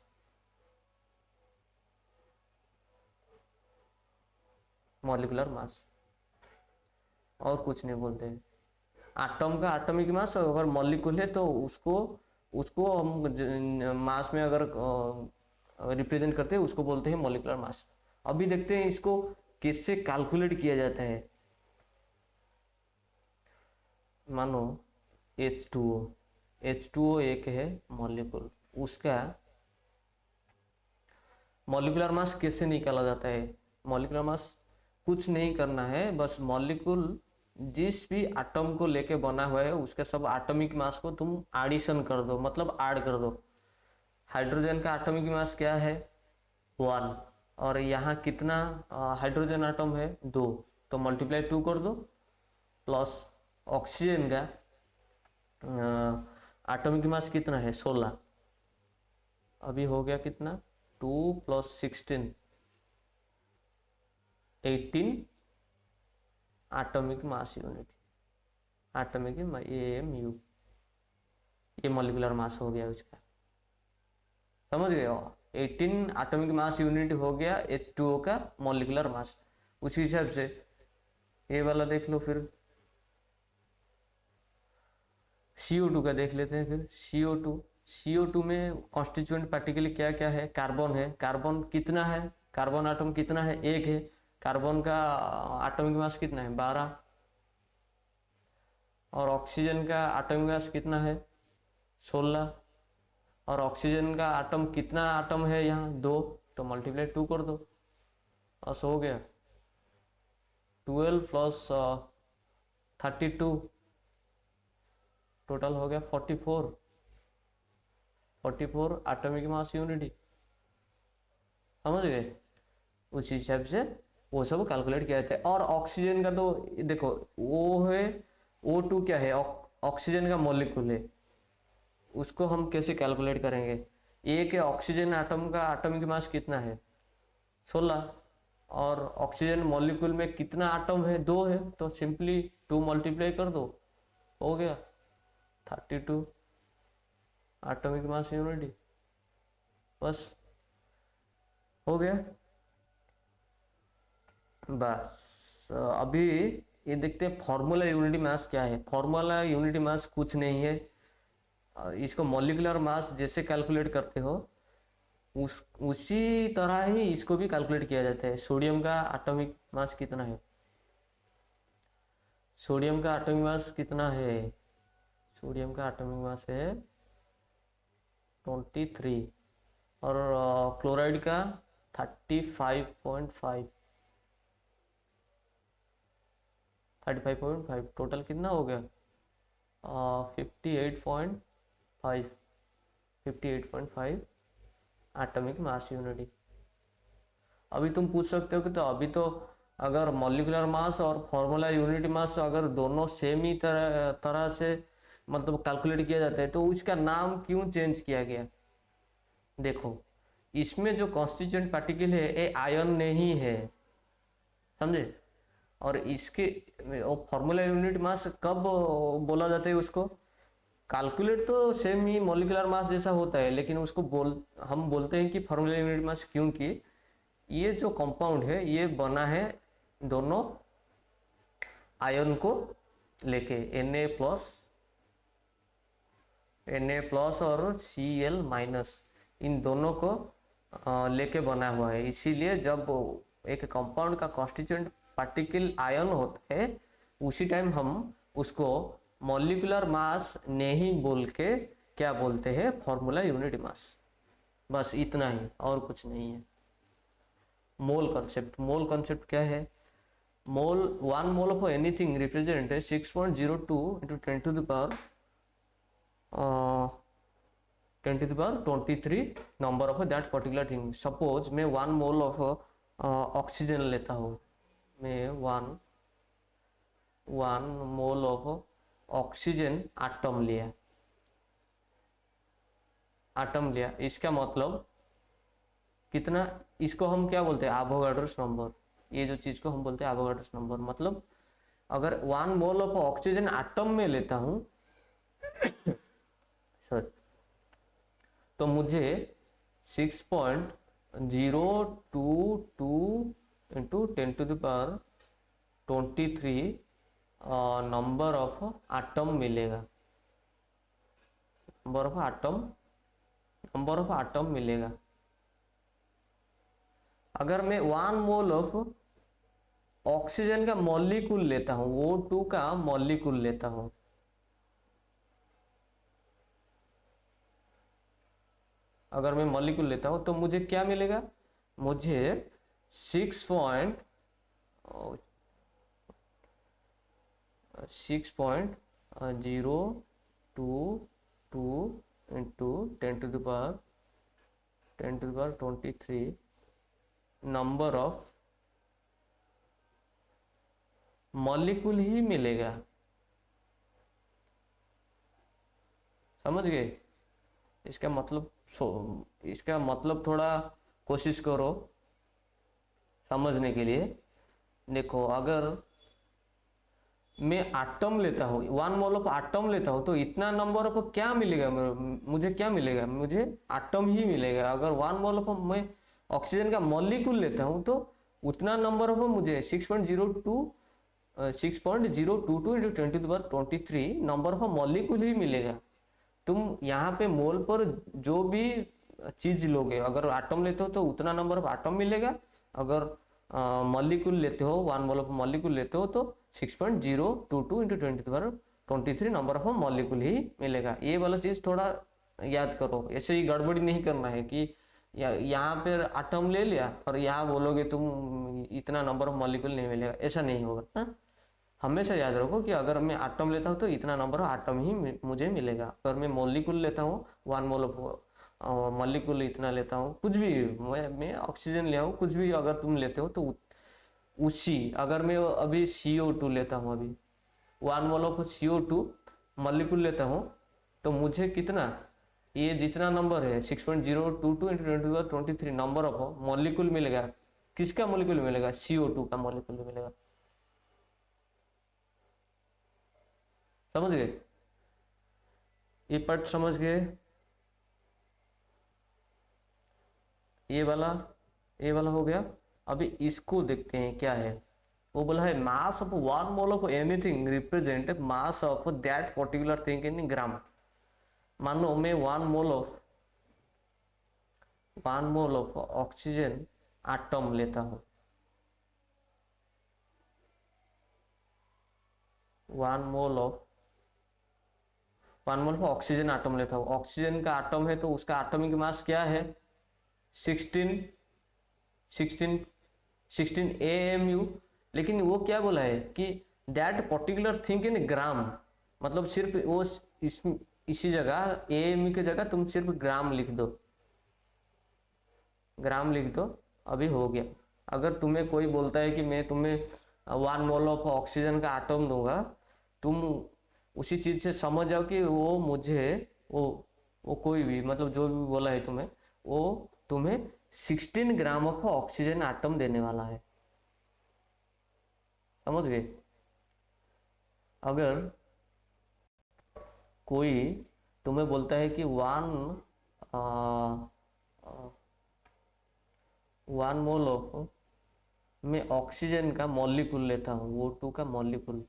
मॉलिक्यूलर मास और कुछ नहीं बोलते हैं। एटम का एटॉमिक मास, अगर मॉलिक्यूल है तो उसको उसको हम मास में अगर रिप्रेजेंट करते हैं उसको बोलते हैं मॉलिक्यूलर मास। अभी देखते हैं इसको किससे कैलकुलेट किया जाता है। मानो H2O एक है मॉलिक्यूल, उसका मॉलिक्यूलर मास कैसे निकाला जाता है? मॉलिक्यूलर मास कुछ नहीं करना है, बस मॉलिक्यूल जिस भी एटम को लेके बना हुआ है उसका सब एटॉमिक मास को तुम एडिशन कर दो, मतलब ऐड कर दो। हाइड्रोजन का एटॉमिक मास क्या है, 1, और यहाँ कितना हाइड्रोजन एटम है, 2, तो मल्टीप्लाई 2 कर दो। प्लस ऑक्सीजन का एटॉमिक मास कितना है, 16, अभी हो गया कितना, 2 + 16, 18 atomic mass unit, atomic AMU, ये मॉलिक्यूलर मास हो गया उसका। समझ गए? 18 एटॉमिक मास यूनिट हो गया H2O का मॉलिक्यूलर मास। उसी हिसाब से ये वाला देख लो, फिर CO2 का देख लेते हैं। फिर CO2 में कॉन्स्टिट्यूएंट पार्टिकल क्या क्या है, कार्बन है। कार्बन कितना है, कार्बन आटम कितना है, 1 है। कार्बन का एटॉमिक मास कितना है, 12, और ऑक्सीजन का एटॉमिक मास कितना है, 16, और ऑक्सीजन का एटम कितना एटम है यहाँ, 2, तो मल्टीप्लाई 2 कर दो, बस हो गया। 12 + 32 टोटल हो गया 44 एटॉमिक मास यूनिट। समझ गए? उस हिसाब से वो सब कैलकुलेट किया जाता है। और ऑक्सीजन का तो देखो, वो है O2 क्या है, ऑक्सीजन का मॉलिक्यूल है, उसको हम कैसे कैलकुलेट करेंगे। एक ऑक्सीजन एटम का एटॉमिक मास कितना है, 16, और ऑक्सीजन मॉलिक्यूल में कितना एटम है, 2 है, तो सिंपली 2 मल्टीप्लाई कर दो, हो गया 32। एटॉमिक मास यूनिट, बस हो गया। बस अभी ये देखते हैं फॉर्मूला यूनिटी मास क्या है। फॉर्मूला यूनिटी मास कुछ नहीं है, इसको मॉलिक्यूलर मास जैसे कैलकुलेट करते हो उसी तरह ही इसको भी कैलकुलेट किया जाता है। सोडियम का एटॉमिक मास कितना है? सोडियम का एटॉमिक मास कितना है? सोडियम का एटॉमिक मास है 23 और क्लोराइड का 35.5। 35.5 टोटल कितना हो गया? 58.5। 58.5 एटॉमिक मास यूनिट। अभी तुम पूछ सकते हो कि तो अभी तो अगर मॉलिक्यूलर मास और फॉर्मूला यूनिट मास अगर दोनों सेम ही तरह से मतलब कैलकुलेट किया जाता है तो उसका नाम क्यों चेंज किया गया? देखो, इसमें जो कॉन्स्टिट्यूएंट पार्टिकल है ये आयन नहीं है, समझे? और इसके फॉर्मूला यूनिट मास कब बोला जाता है उसको? कैलकुलेट तो सेम ही मॉलिक्यूलर मास जैसा होता है, लेकिन उसको हम बोलते हैं कि फॉर्मूला यूनिट मास, क्योंकि ये जो कंपाउंड है ये बना है दोनों आयन को लेके, Na+ और Cl-, इन दोनों को लेके बना हुआ है। इसीलिए जब एक कंपाउंड का कॉन्स्टिट्यूएंट पार्टिकल आयन होता है उसी टाइम हम उसको मॉलिक्यूलर मास नहीं बोल के क्या बोलते हैं? Formula unit mass. बस इतना ही, और कुछ नहीं है। मोल कॉन्सेप्ट क्या है? मोल, 1 mole of anything represent 6.02 into 10 to the power 23 number of that particular thing. Suppose मैं 1 मोल ऑफ ऑक्सीजन लेता हूँ, मैं 1 मोल ऑफ ऑक्सीजन एटम लिया, इसका मतलब कितना? इसको हम क्या बोलते हैं? Avogadro's number. ये जो चीज को हम बोलते हैं एवोगाड्रोस नंबर, मतलब अगर 1 मोल ऑफ ऑक्सीजन एटम में लेता हूं सर, तो मुझे 6.022 into 10 to the power 23 number of atom मिलेगा। नंबर ऑफ एटम मिलेगा। अगर मैं 1 मोल ऑफ ऑक्सीजन का मॉलिक्यूल लेता हूं, O2 का मॉलिक्यूल लेता हूं, अगर मैं मॉलिक्यूल लेता हूं तो मुझे क्या मिलेगा? मुझे 6.022 into 10 to the power 23 number of molecule ही मिलेगा। समझ गए? इसका मतलब थोड़ा कोशिश करो समझने के लिए। देखो, अगर मैं एटम लेता हूँ, 1 मोल ऑफ एटम लेता हूँ, तो इतना नंबर ऑफ क्या मिलेगा? मुझे क्या मिलेगा? मुझे एटम ही मिलेगा। अगर 1 मोल ऑफ मैं ऑक्सीजन का मॉलिक्यूल लेता हूँ तो उतना नंबर ऑफ मुझे 6.022 into 10 to the power 23 number of molecule ही मिलेगा। तुम यहाँ पे मोल पर जो भी चीज लोगे, अगर एटम लेते हो तो उतना नंबर ऑफ एटम मिलेगा, अगर मॉलिक्यूल लेते हो 1 मोल ऑफ मॉलिक्यूल लेते हो तो 6.022 into 10 to the power 23 number of molecule ही मिलेगा। ये वाला चीज थोड़ा याद करो, ऐसे ही गड़बड़ी नहीं करना है कि यहाँ पे एटम ले लिया और यहाँ बोलोगे तुम इतना नंबर ऑफ मॉलिक्यूल नहीं मिलेगा, ऐसा नहीं होगा। हाँ? हमेशा याद रखो कि अगर मैं एटम लेता हूँ तो इतना नंबर ऑफ एटम ही मुझे मिलेगा। अगर मैं मॉलिक्यूल लेता हूँ 1 मोल ऑफ मॉलिक्यूल इतना लेता हूँ, कुछ भी मैं ऑक्सीजन ले आऊँ, कुछ भी अगर तुम लेते हो तो उसी, अगर मैं अभी CO2 लेता हूँ, अभी 1 मोल ऑफ CO2 मॉलिक्यूल लेता हूँ तो मुझे कितना, ये जितना नंबर है 6.022 into 10 to the power 23 number of molecule मिलेगा। किसका मॉलिक्यूल मिलेगा? CO2 का मॉलिक्यूल मिलेगा। समझ गए? ये पार्ट समझ गए? ये वाला हो गया। अभी इसको देखते हैं क्या है। वो बोला है mass of one mole of anything represent mass of that particular thing in gram. मानो मैं one mole of oxygen atom लेता हूं, one mole of oxygen atom लेता हूं। ऑक्सीजन का एटम है तो उसका एटॉमिक मास क्या है? 16 16 16 AMU। लेकिन वो क्या बोला है कि दैट पर्टिकुलर थिंग इन ग्राम, मतलब सिर्फ वो इसी जगह AMU की जगह तुम सिर्फ ग्राम लिख दो, ग्राम लिख दो, अभी हो गया। अगर तुम्हें कोई बोलता है कि मैं तुम्हें वन मोल ऑफ ऑक्सीजन का एटम दूंगा, तुम उसी चीज से समझ जाओ कि वो मुझे वो वो कोई भी मतलब जो भी बोला है तुम्हें, वो तुम्हें 16 ग्राम ऑफ ऑक्सीजन एटम देने वाला है। समझ गए? अगर कोई तुम्हें बोलता है कि वन मोल ऑफ मैं ऑक्सीजन का मॉलिक्यूल लेता हूं, O2 का मॉलिक्यूल,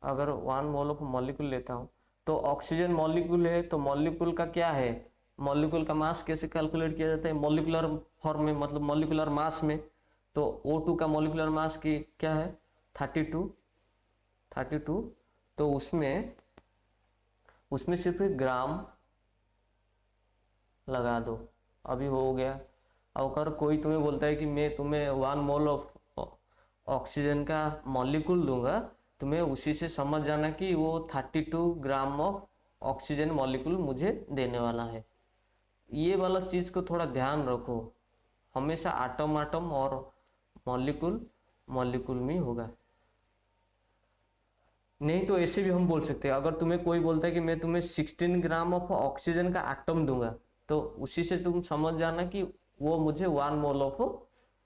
अगर वन मोल ऑफ मॉलिक्यूल लेता हूं तो ऑक्सीजन मॉलिक्यूल है तो मॉलिक्यूल का क्या है, मॉलिक्यूल का मास कैसे कैलकुलेट किया जाता है? मॉलिक्यूलर फॉर्म में, मतलब मॉलिक्यूलर मास में। तो O2 का मॉलिक्यूलर मास की क्या है? 32। तो उसमें उसमें सिर्फ ग्राम लगा दो, अभी हो गया। अगर कोई तुम्हें बोलता है कि मैं तुम्हें वन मोल ऑफ ऑक्सीजन का मॉलिक्यूल दूंगा, तुम्हें उसी से समझ जाना कि वो 32 ग्राम ऑफ ऑक्सीजन मॉलिक्यूल मुझे देने वाला है। ये वाला चीज को थोड़ा ध्यान रखो, हमेशा आटम आटम और मॉलिक्यूल मॉलिक्यूल में होगा। नहीं तो ऐसे भी हम बोल सकते हैं, अगर तुम्हें कोई बोलता है कि मैं तुम्हें 16 ग्राम ऑफ ऑक्सीजन का एटम दूंगा, तो उसी से तुम समझ जाना कि वो मुझे वन मोल ऑफ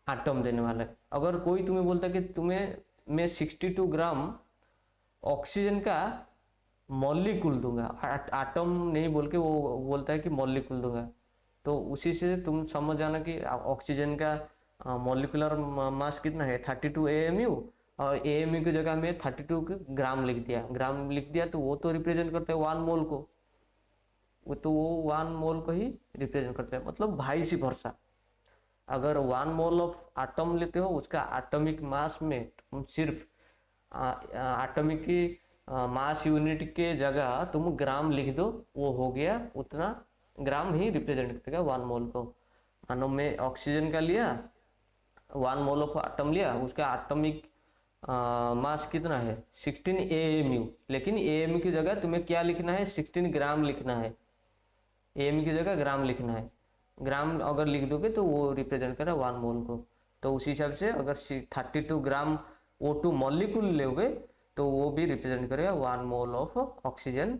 एटम देने वाला है। अगर कोई तुम्हें बोलता है कि तुम्हें मैं 62 ग्राम ऑक्सीजन का मॉलिक्यूल दूंगा, एटम नहीं बोल के वो बोलता है कि मॉलिक्यूल दूंगा, तो उसी से तुम समझ जाना कि ऑक्सीजन का मॉलिकुलर मास कितना है, 32 AMU। और AMU की जगह में 32 ग्राम लिख दिया, तो वो तो रिप्रेजेंट करते हैं वन मोल को, वो वन मोल को ही रिप्रेजेंट करते हैं, मतलब भाई सी वर्षा। अगर वन मोल ऑफ एटम लेते हो, उसका एटॉमिक मास में तुम सिर्फ एटॉमिक की मास यूनिट के जगह तुम ग्राम लिख दो, वो हो गया, उतना ग्राम ही रिप्रेजेंट करेगा वन मोल को। मानो मैं ऑक्सीजन का लिया, वन मोल ऑफ एटम लिया, उसका एटॉमिक मास कितना है 16 AMU, लेकिन AMU की जगह तुम्हें क्या लिखना है, 16 ग्राम लिखना है। AMU की जगह ग्राम लिखना है, ग्राम अगर लिख दोगे तो वो रिप्रेजेंट करेगा वन मोल को। तो उसी हिसाब से अगर 32 ग्राम O2 मॉलिक्यूल लोगे तो वो भी रिप्रेजेंट करेगा one mole of oxygen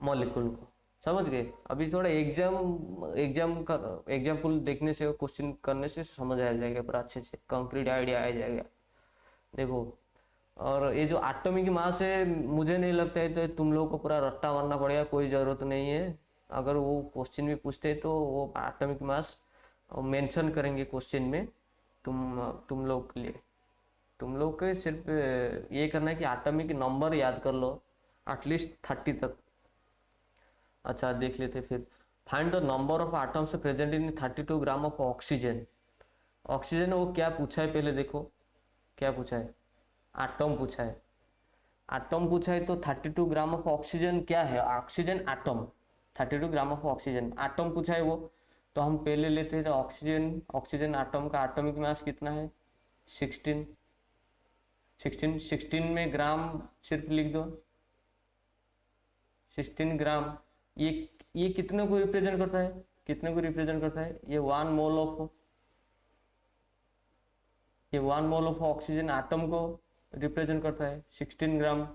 molecule को। समझ गए? अभी थोड़ा एग्जाम्पल देखने से, क्वेश्चन करने से समझ आ जाएगा पूरा अच्छे से, कंक्रीट आइडिया आ जाएगा। देखो, और ये जो एटॉमिक मास है, मुझे नहीं लगता है तो तुम लोगों को पूरा रट्टा मारना पड़ेगा, कोई ज़रूरत नहीं है। अगर वो क्वेश्चन भी पूछते हैं तो वो एटॉमिक मास मेंशन करेंगे क्वेश्चन में, तुम लोग के लिए। तुम लोग के सिर्फ ये करना है कि एटॉमिक नंबर याद कर लो, एटलीस्ट 30 तक। अच्छा, देख लेते फिर। Find the number of atoms present in 32 gram of oxygen. Oxygen वो क्या पूछा है पहले देखो, क्या पूछा है? एटम पूछा है। एटम पूछा है तो 32 ग्राम ऑफ ऑक्सीजन क्या है? Oxygen atom, 32 gram of oxygen atom पूछा है वो। तो हम पहले लेते हैं तो ऑक्सीजन एटम का एटॉमिक मास कितना है? 16। 16 में ग्राम सिर्फ लिख दो, 16 ग्राम। ये ये कितने को रिप्रेजेंट करता है, कितने को रिप्रेजेंट करता है? ये one mole of oxygen atom को रिप्रेजेंट करता है, 16 ग्राम।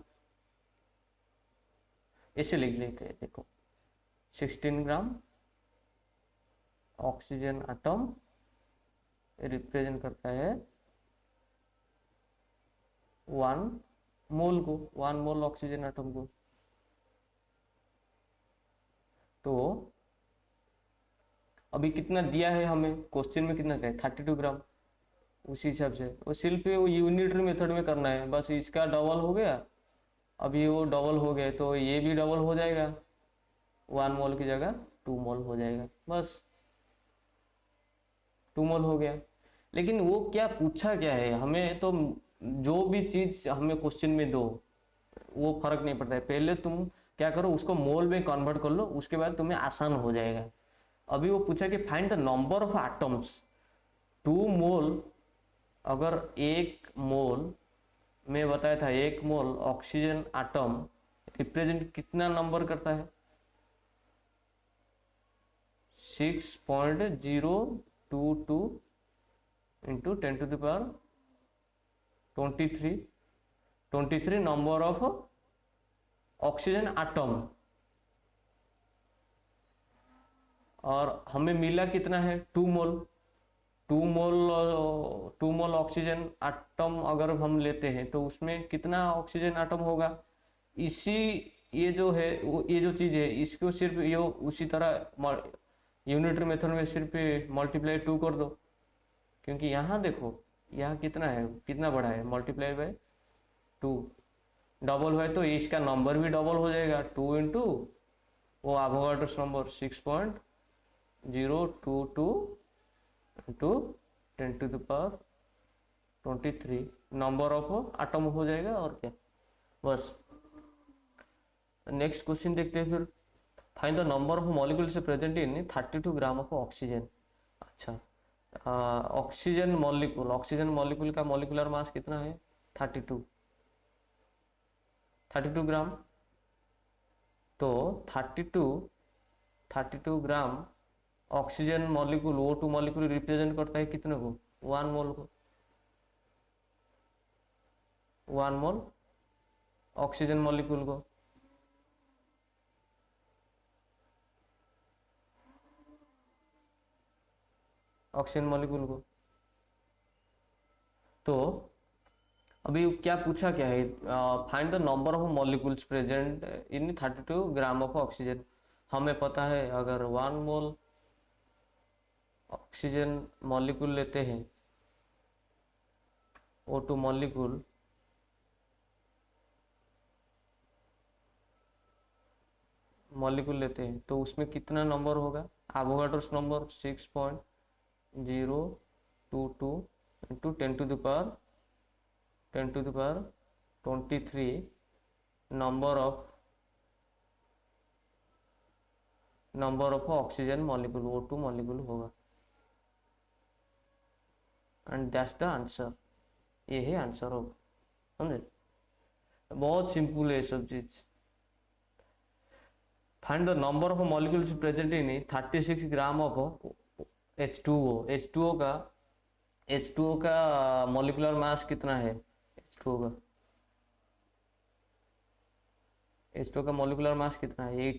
ऐसे लिख लेते हैं, देखो 16 ग्राम ऑक्सीजन एटम रिप्रेजेंट करता है वन मोल को, वन मोल ऑक्सीजन एटम को। तो अभी कितना दिया है हमें, क्वेश्चन में कितना क्या है, 32 ग्राम। उसी हिसाब से वो सिर्फ वो यूनिटरी मेथड में करना है, बस इसका डबल हो गया, अभी वो डबल हो गया तो ये भी डबल हो जाएगा, 1 मोल की जगह 2 मोल हो जाएगा, बस 2 मोल हो गया। लेकिन वो क्या पूछा क्या है हमें, तो जो भी चीज हमें क्वेश्चन में दो वो फर्क नहीं पड़ता है, पहले तुम क्या करो उसको मोल में कन्वर्ट कर लो, उसके बाद तुम्हें आसान हो जाएगा। अभी वो पूछा कि find the number of atoms, 2 मोल, अगर 1 मोल में बताया था 1 मोल ऑक्सीजन एटम रिप्रेजेंट कितना नंबर करता है, 6.022 into 10⁻23 number of oxygen atom, और हमें मिला कितना है 2 मोल। 2 मोल ऑक्सीजन एटम अगर हम लेते हैं तो उसमें कितना ऑक्सीजन एटम होगा, इसी ये जो है ये जो चीज़ है इसको सिर्फ ये उसी तरह यूनिटरी मेथड में सिर्फ मल्टीप्लाई 2 कर दो, क्योंकि यहाँ देखो यहाँ कितना है, कितना बड़ा है, मल्टीप्लाई बाय 2, डबल है तो इसका नंबर भी डबल हो जाएगा, 2 इंटू वो Avogadro's number 6.022 into 10⁻23 number of atom हो जाएगा, और क्या, बस। नेक्स्ट क्वेश्चन देखते हैं फिर, find the number of molecules present in 32 gram of oxygen. अच्छा, ऑक्सीजन मॉलिक्यूल का मॉलिक्यूलर मास कितना है, 32 ग्राम। तो 32 gram oxygen molecule, O2 molecule represent करता है कितने को, 1 मोल को, 1 मोल ऑक्सीजन मॉलिक्यूल को। ऑक्सीजन मॉलिक्यूल को तो अभी क्या पूछा क्या है, find the number of molecules present in 32 gram of oxygen. हमें पता है अगर 1 मोल ऑक्सीजन मॉलिक्यूल लेते हैं, O2 मॉलिक्यूल लेते हैं तो उसमें कितना नंबर होगा, Avogadro's number 6.022 into 10⁻23 number of oxygen molecule, O2 molecule होगा, एंड दैट्स द आंसर। ये है आंसर होगा, समझे, बहुत सिंपल है सब चीज। Find the number of molecules present in 36 gram of H2O। H2O का मॉलिक्यूलर मास कितना है, H2O का मॉलिक्यूलर मास कितना है,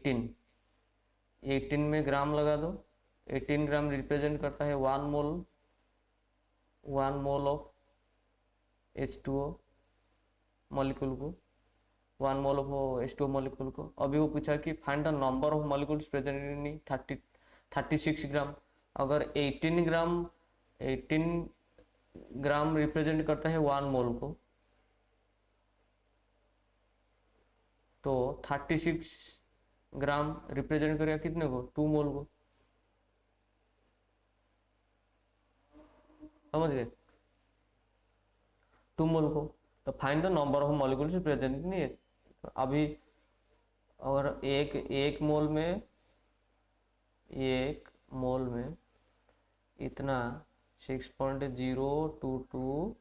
18 में ग्राम लगा दो, 18 ग्राम रिप्रेजेंट करता है 1 मोल ऑफ H2O मॉलिक्यूल को, 1 मोल ऑफ H2O मॉलिक्यूल को। अभी वो पूछा कि find the number of molecules present in 36 ग्राम। अगर 18 ग्राम रिप्रेजेंट करता है 1 मोल को, तो 36 ग्राम रिप्रेजेंट करेगा कितने को, 2 मोल को, समझ गए, 2 मोल को। तो find the number of molecules present नहीं है। अभी अगर एक मोल में इतना 6.022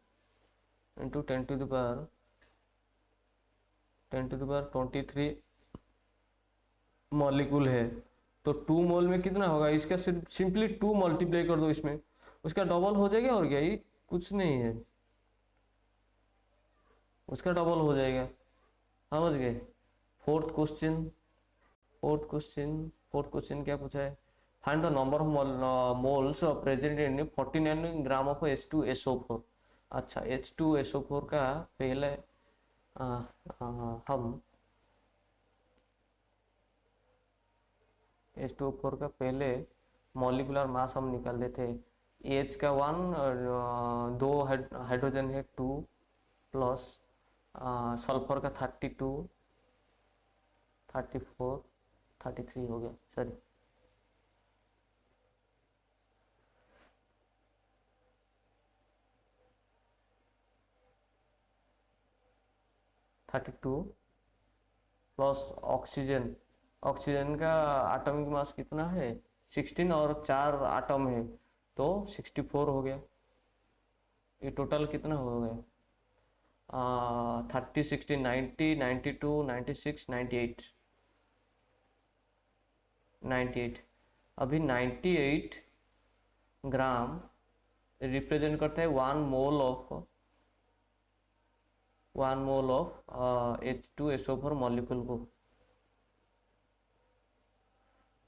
इंटू 10⁻23 मॉलिक्यूल है, तो 2 मोल में कितना होगा, इसका सिंपली 2 मल्टीप्लाई कर दो, इसमें उसका डबल हो जाएगा, और क्या, ये कुछ नहीं है, उसका डबल हो जाएगा, समझ गए। फोर्थ क्वेश्चन क्या पूछा है, find the number of moles present in 49 gram of H2SO4। अच्छा, H2SO4 का पहले हम H2O4 का पहले मॉलिकुलर मास हम निकाल लेते हैं। एच का 1 और दो हाइड्रोजन है 2 प्लस सल्फर का 32 34 33 हो गया, सॉरी 32 प्लस ऑक्सीजन, ऑक्सीजन का एटॉमिक मास कितना है 16 और 4 एटम है तो 64 हो गया। ये टोटल कितना हो गया 30 60 90 92 96 98 98। अभी 98 ग्राम रिप्रेजेंट करता है 1 मोल ऑफ H2SO4 मॉलिक्यूल को।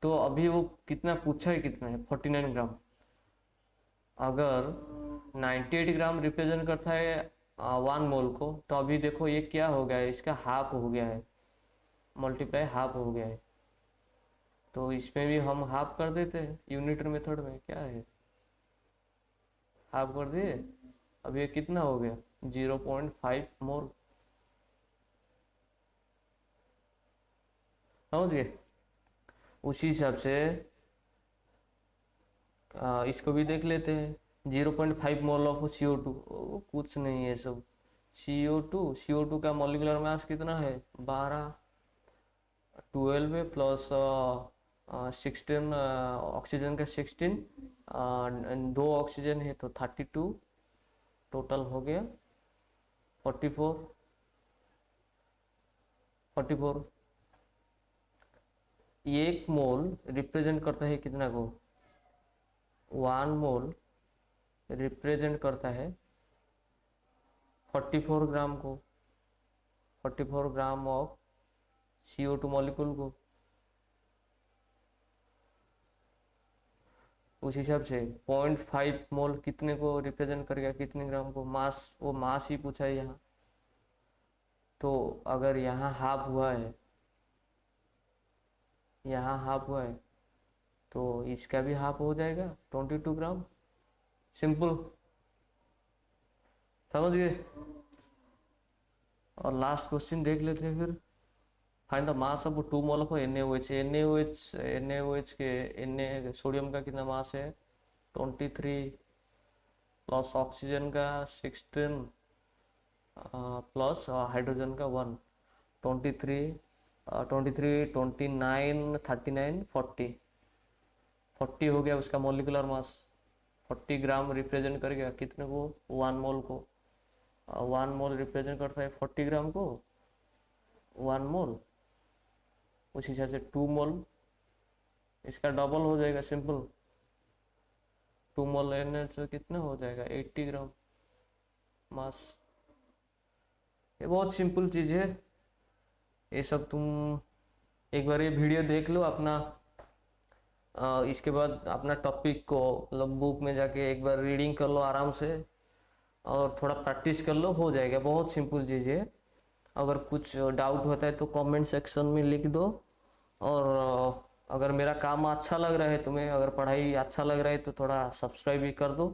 तो अभी वो कितना पूछा है, कितना है 49 ग्राम। अगर 98 ग्राम रिप्रेजेंट करता है 1 मोल को, तो अभी देखो ये क्या हो गया है, इसका हाफ हो गया है, मल्टीप्लाई हाफ हो गया है। तो इसमें भी हम हाफ कर देते हैं, यूनिट मेथड में क्या है हाफ कर दिए। अब ये कितना हो गया 0.5 मोल, समझ गए। उसी हिसाब से इसको भी देख लेते हैं 0.5 मोल ऑफ CO2, कुछ नहीं है सब। CO2 का मॉलिक्यूलर मास कितना है 12, 12 है प्लस 16 ऑक्सीजन का 16, दो ऑक्सीजन है तो 32, टोटल हो गया 44। 44 एक मोल रिप्रेजेंट करता है कितना को 1 मोल रिप्रेजेंट करता है 44 ग्राम को, 44 ग्राम ऑफ CO2 मॉलिक्यूल को। उस हिसाब से 0.5 मोल कितने को रिप्रेजेंट करेगा, कितने ग्राम को, मास, वो मास ही पूछा है यहाँ। तो अगर यहाँ हाफ हुआ है, यहाँ हाफ हुआ है तो इसका भी हाफ हो जाएगा 22 ग्राम, सिंपल, समझ गए। और लास्ट क्वेश्चन देख लेते हैं फिर। Find the mass of 2 mole of NaOH। NaOH के Na सोडियम का कितना मास है 23 प्लस ऑक्सीजन का 16 प्लस हाइड्रोजन का 1, 23 29 39 40 40 हो गया उसका मॉलिकुलर मास। 40 ग्राम रिप्रेजेंट करेगा कितने को 1 मोल को, 1 मोल रिप्रेजेंट करता है 40 ग्राम को 1 मोल। उस हिसाब से 2 मोल इसका डबल हो जाएगा, सिंपल 2 मोल लेने से कितना हो जाएगा 80 ग्राम मास। ये बहुत सिंपल चीज है, ये सब तुम एक बार ये वीडियो देख लो अपना, इसके बाद अपना टॉपिक को मतलब बुक में जाके एक बार रीडिंग कर लो आराम से और थोड़ा प्रैक्टिस कर लो, हो जाएगा। बहुत सिंपल चीज़ है। अगर कुछ डाउट होता है तो कमेंट सेक्शन में लिख दो। और अगर मेरा काम अच्छा लग रहा है तुम्हें, अगर पढ़ाई अच्छा लग रहा है तो थोड़ा सब्सक्राइब भी कर दो।